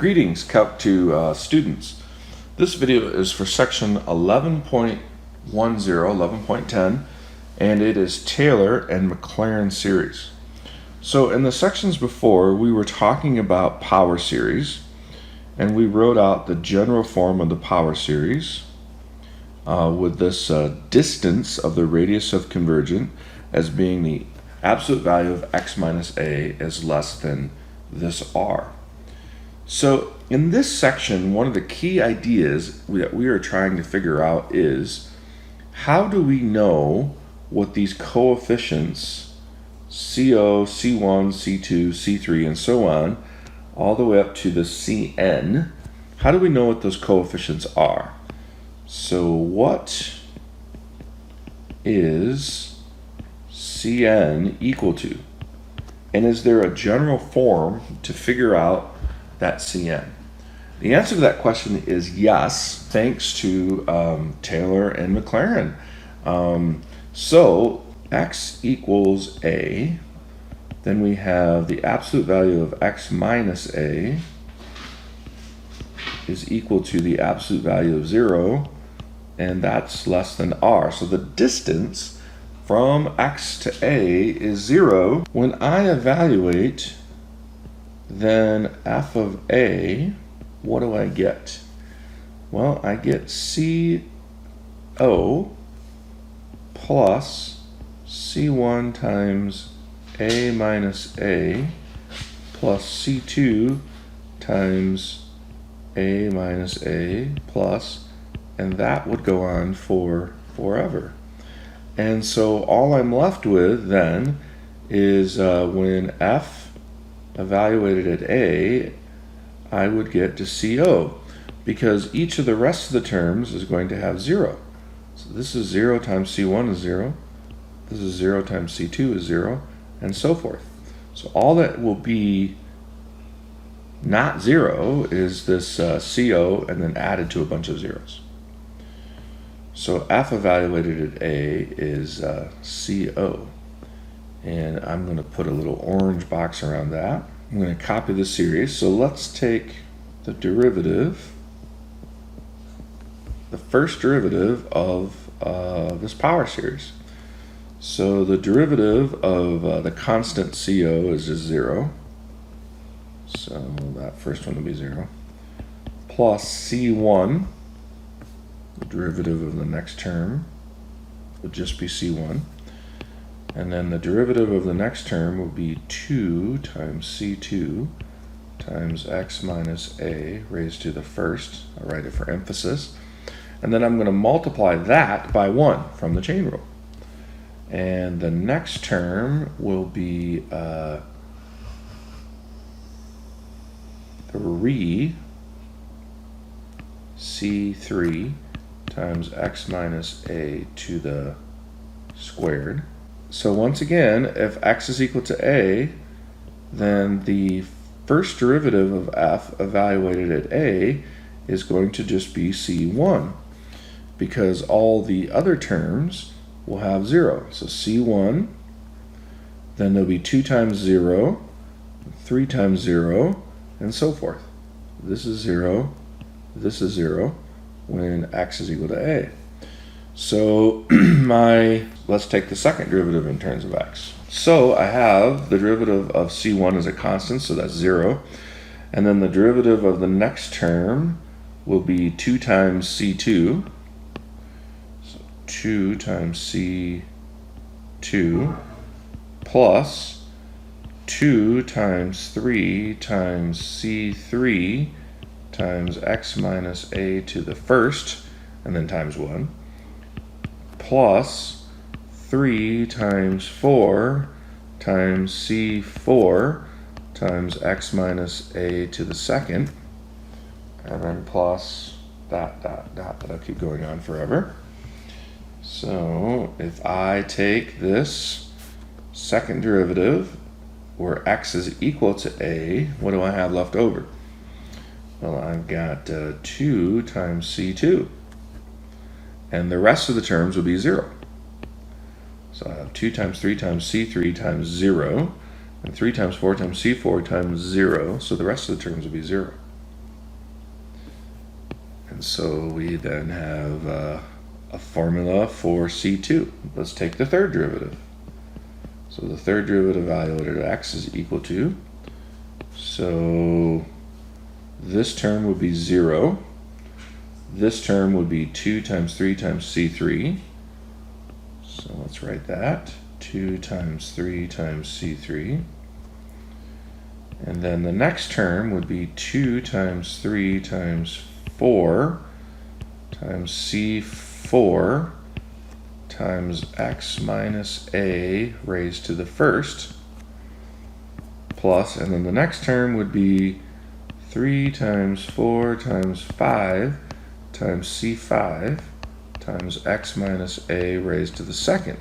Greetings, Calc 2 students. This video is for section 11.10, 11.10, and it is Taylor and Maclaurin series. So in the sections before, we were talking about power series, and we wrote out the general form of the power series with this distance of the radius of convergent as being the absolute value of x minus a is less than this r. So in this section, one of the key ideas that we are trying to figure out is how do we know what these coefficients CO, C1, C2, C3, and so on, all the way up to the Cn, how do we know what those coefficients are? So what is Cn equal to? And is there a general form to figure out that Cn? The answer to that question is yes, thanks to Taylor and Maclaurin. So x equals a, then we have the absolute value of x minus a is equal to the absolute value of 0, and that's less than r. So the distance from x to a is 0. When I evaluate then f of a, what do I get? Well, I get CO plus C1 times a minus a plus C2 times a minus a plus, and that would go on for forever. And so all I'm left with then is when f evaluated at a, I would get to CO, because each of the rest of the terms is going to have 0. So this is 0 times C1 is 0, this is 0 times C2 is 0, and so forth. So all that will be not 0 is this CO and then added to a bunch of zeros. So f evaluated at a is CO. And I'm going to put a little orange box around that. I'm going to copy the series. So let's take the derivative, the first derivative of this power series. So the derivative of the constant CO is just 0. So that first one will be 0. Plus C1, the derivative of the next term would just be C1. And then the derivative of the next term will be 2 times C2 times x minus a raised to the first. I'll write it for emphasis. And then I'm going to multiply that by 1 from the chain rule. And the next term will be 3 C3 times x minus a to the squared. So once again, if x is equal to a, then the first derivative of f evaluated at a is going to just be C1, because all the other terms will have 0. So C1, then there'll be 2 times 0, 3 times 0, and so forth. This is 0, this is 0, when x is equal to a. So let's take the second derivative in terms of x. So I have the derivative of C1 as a constant, so that's 0. And then the derivative of the next term will be 2 times C2. So 2 times C2 plus 2 times 3 times C3 times x minus a to the first, and then times 1. Plus 3 times 4 times C4 times x minus a to the second, and then plus dot, dot, dot, that'll keep going on forever. So if I take this second derivative where x is equal to a, what do I have left over? Well, I've got 2 times C2. And the rest of the terms will be 0. So I have 2 times 3 times C3 times 0, and 3 times 4 times C4 times 0, so the rest of the terms will be 0. So we then have a formula for C2. Let's take the third derivative. So the third derivative evaluated at x is equal to, so this term would be 0. This term would be 2 times 3 times C3. So let's write that. 2 times 3 times C3. And then the next term would be 2 times 3 times 4 times C4 times x minus a raised to the first, plus, and then the next term would be 3 times 4 times 5 times C5 times x minus a raised to the second,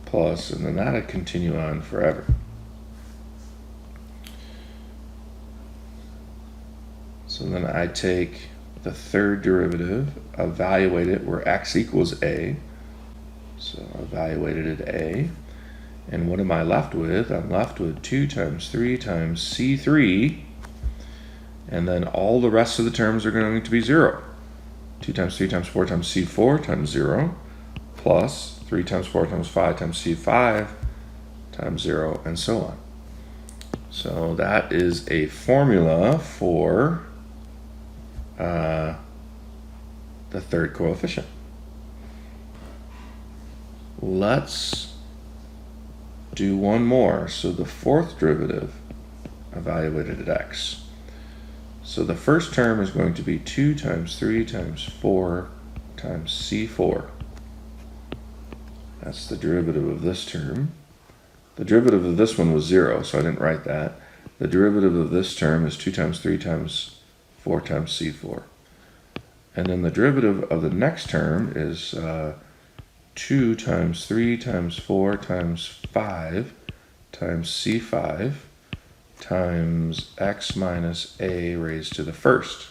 plus, and then that'll continue on forever. So then I take the third derivative, evaluate it where x equals a. So evaluated at a. And what am I left with? I'm left with 2 times 3 times C3. And then all the rest of the terms are going to be 0. 2 times 3 times 4 times C4 times 0. Plus 3 times 4 times 5 times C5 times 0, and so on. So that is a formula for the third coefficient. Let's do one more. So the fourth derivative evaluated at x. So the first term is going to be 2 times 3 times 4 times C4. That's the derivative of this term. The derivative of this one was 0, so I didn't write that. The derivative of this term is 2 times 3 times 4 times C4. And then the derivative of the next term is 2 times 3 times 4 times 5 times C5 times x minus a raised to the first.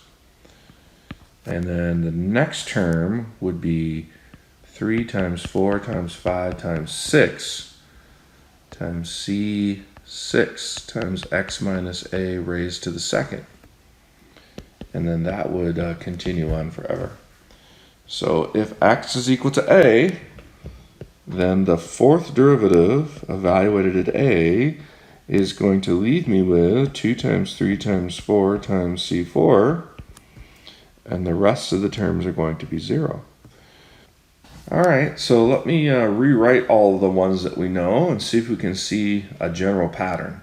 And then the next term would be 3 times 4 times 5 times 6 times C6 times x minus a raised to the second. And then that would continue on forever. So if x is equal to a, then the fourth derivative evaluated at a is going to leave me with 2 times 3 times 4 times C4, and the rest of the terms are going to be 0. All right, so let me rewrite all the ones that we know and see if we can see a general pattern.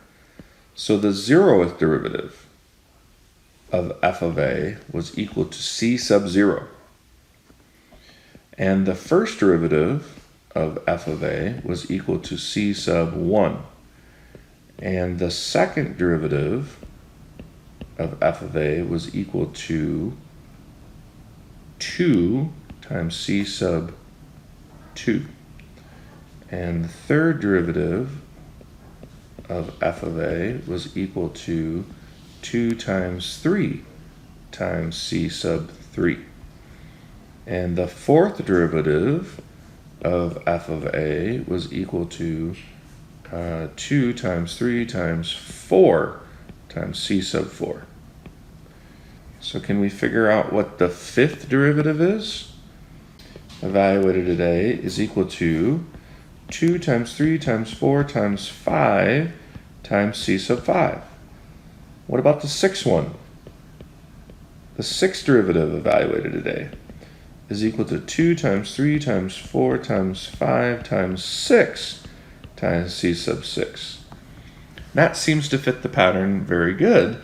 So the 0th derivative of f of a was equal to c sub 0. And the first derivative of f of a was equal to c sub 1. And the second derivative of f of a was equal to 2 times c sub 2. And the third derivative of f of a was equal to 2 times 3 times c sub 3. And the fourth derivative of f of a was equal to 2 times 3 times 4 times c sub 4. So can we figure out what the fifth derivative is? Evaluated at a is equal to 2 times 3 times 4 times 5 times c sub 5. What about the sixth one? The sixth derivative evaluated at a is equal to 2 times 3 times 4 times 5 times 6 times c sub 6. That seems to fit the pattern very good,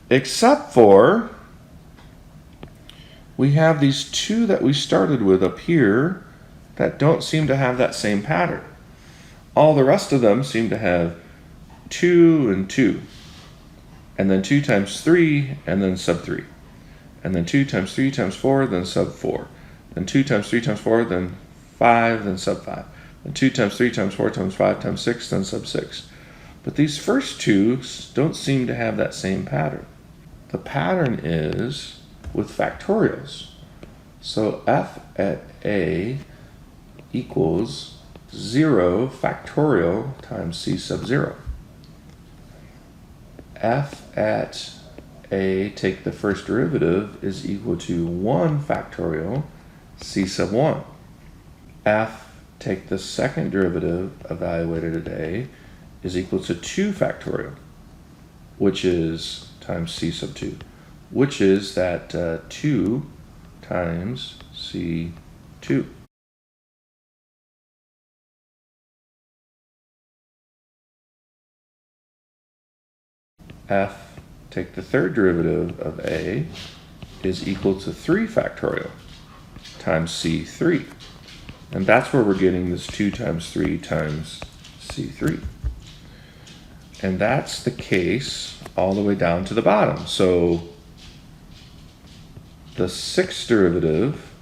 except for we have these two that we started with up here that don't seem to have that same pattern. All the rest of them seem to have 2 and 2. And then 2 times 3, and then sub 3. And then 2 times 3 times 4, then sub 4. Then 2 times 3 times 4, then 5, then sub 5. Then 2 times 3 times 4 times 5 times 6, then sub 6. But these first two don't seem to have that same pattern. The pattern is with factorials. So f at a equals 0 factorial times c sub 0. F at a take the first derivative is equal to 1 factorial c sub 1. F take the second derivative evaluated at a is equal to 2 factorial, which is times c sub 2, which is that 2 times c2. F take the third derivative of a is equal to 3 factorial times c3. And that's where we're getting this 2 times 3 times c3. And that's the case all the way down to the bottom. So the sixth derivative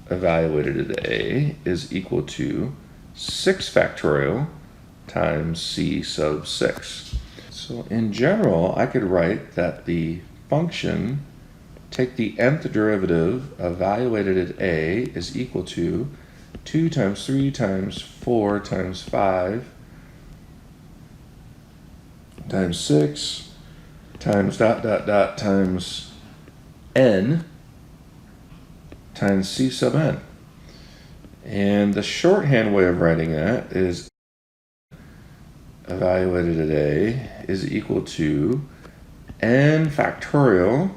evaluated at a is equal to 6 factorial times c sub 6. So in general, I could write that the function take the nth derivative evaluated at a is equal to 2 times 3 times 4 times 5 times 6 times times n times c sub n. And the shorthand way of writing that is evaluated at a is equal to n factorial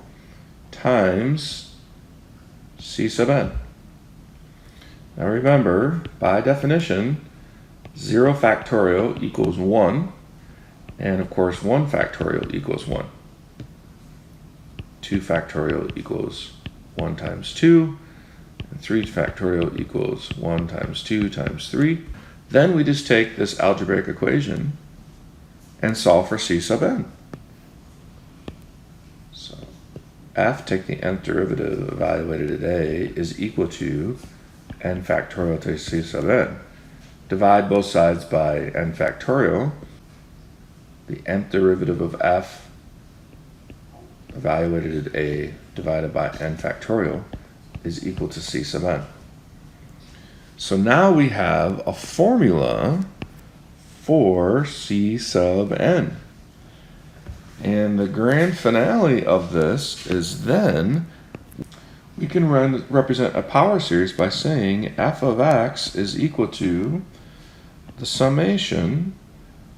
times c sub n. Now remember, by definition, 0 factorial equals 1, and of course 1 factorial equals 1. 2 factorial equals 1 times 2, and 3 factorial equals 1 times 2 times 3. Then we just take this algebraic equation and solve for c sub n. So f take the nth derivative evaluated at a is equal to n factorial to c sub n. Divide both sides by n factorial. The nth derivative of f evaluated at a divided by n factorial is equal to c sub n. So now we have a formula for c sub n. And the grand finale of this is then we can represent a power series by saying f of x is equal to the summation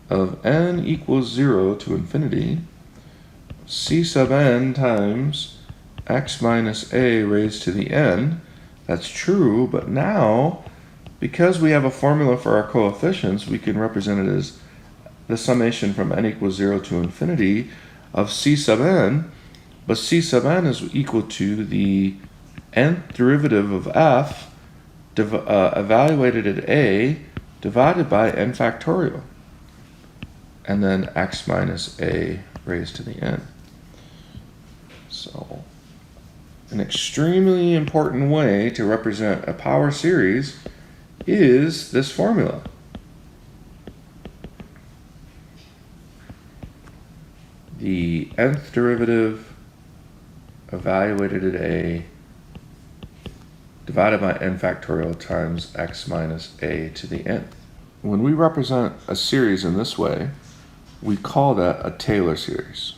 of n equals 0 to infinity c sub n times x minus a raised to the n. That's true, but now, because we have a formula for our coefficients, we can represent it as the summation from n equals 0 to infinity of c sub n, but c sub n is equal to the nth derivative of f evaluated at a divided by n factorial, and then x minus a raised to the n. So an extremely important way to represent a power series is this formula. The nth derivative evaluated at a divided by n factorial times x minus a to the nth. When we represent a series in this way, we call that a Taylor series.